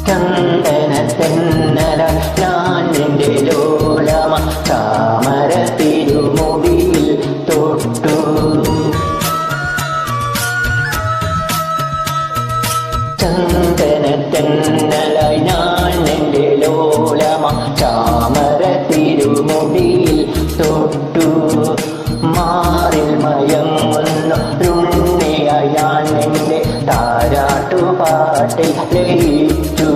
ചന്ദനത്തെന്നല ഞാൻ നിന്റെ ലോലമ താമര തിരുമുടിയിൽ തൊട്ടു. ചന്ദനത്തെന്നലായി ഞാൻ നിന്റെ ലോലമ താമര തിരുമുടിയിൽ തൊട്ടു. മാറിൽ മയങ്ങുന്നു രുണ്ണിയായി ഞാൻ നിന്റെ താരാട്ടുപാട്ടിൽ ലയിച്ചു.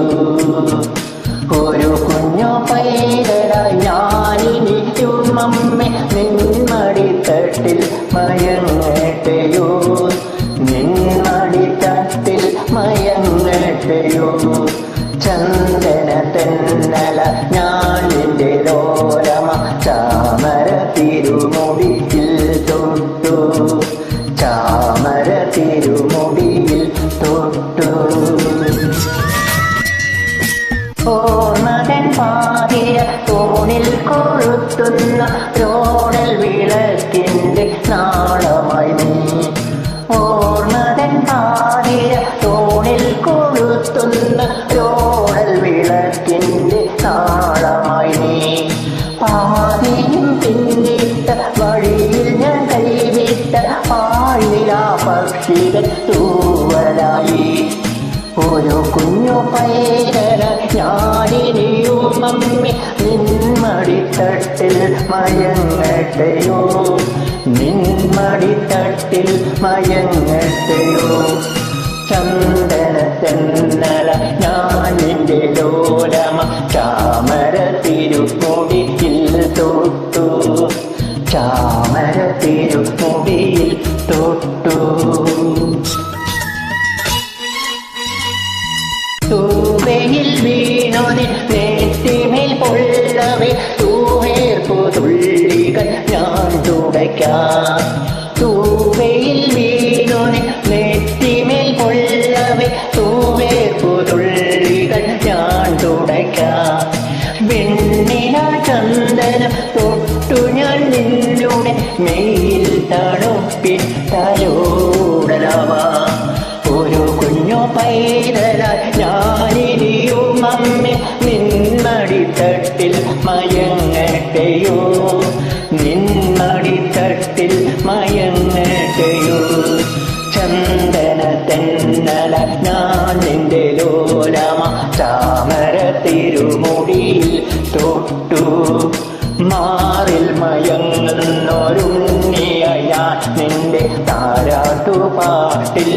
ഒരു കുഞ്ഞു പൈതലായി ഞാനിനിക്കും അമ്മേ നിന്മടിത്തട്ടിൽ മയങ്ങട്ടെയോ, നിന്മടിത്തട്ടിൽ മയങ്ങട്ടെയോ. ചന്ദനത്തെന്നല ഞാൻ നിന്റെ ലോലമ താമര തിരുമുടിയിൽ തൊട്ടു. താമര തിരുമുടിയിൽ തൊട്ടു. ഓർമ്മതൻ പാതിര തൂണിൽ കൊളുത്തുന്ന രോണൽ വിളക്കിന്റെ നാളമായി നീ. ഓർമ്മതൻ പാതിര തൂണിൽ കൊളുത്തുന്ന രോണൽ വിളക്കിന്റെ നാളമായി നീ. പാതിയും പിന്നിട്ട വഴിയിൽ ഞാൻ കൈവിട്ട ആഴിലാ പക്ഷികൾ തൂവലായി. ഒരു കുഞ്ഞു പൈതലായി ഞാനിനിയും അമ്മേ നിന്മടിത്തട്ടിൽ മയങ്ങട്ടെയോ, നിന്മടിത്തട്ടിൽ മയങ്ങട്ടെയോ. ചന്ദനത്തെന്നല ഞാൻ നിന്റെ ലോലമ താമര തിരുമുടിയിൽ തൊട്ടു. താമര തിരുമുടിയിൽ തൊട്ടു. തൂവയിൽ വീണു നെറ്റിമേൽ പൊള്ളവേ തൂവേർപ്പു തുള്ളികൾ ഞാൻ തുടയ്ക്കാം. തൂവയിൽ വീണു നെറ്റിമേൽ പൊള്ളവേ തൂവേർപ്പു തുള്ളികൾ ഞാൻ തുടയ്ക്കാം. വെണ്ണില ചന്ദനം തൊട്ടു ഞാൻ നിന്നുടെ മെയിൽ തണുപ്പിട്ടലോടലാവാം. ഒരു കുഞ്ഞു പൈതലായി ഞാനിനിയും അമ്മേ നിന്മടിത്തട്ടിൽ മയങ്ങട്ടെയോ, നിന്മടിത്തട്ടിൽ മയങ്ങട്ടെയോ. ചന്ദനത്തെന്നല ഞാൻ നിന്റെ ലോലമ താമര തിരുമുടിയിൽ തൊട്ടു. മാറിൽ മയങ്ങുന്നൊരുണ്ണിയായി ഞാൻ നിന്റെ താരാട്ടുപാട്ടിൽ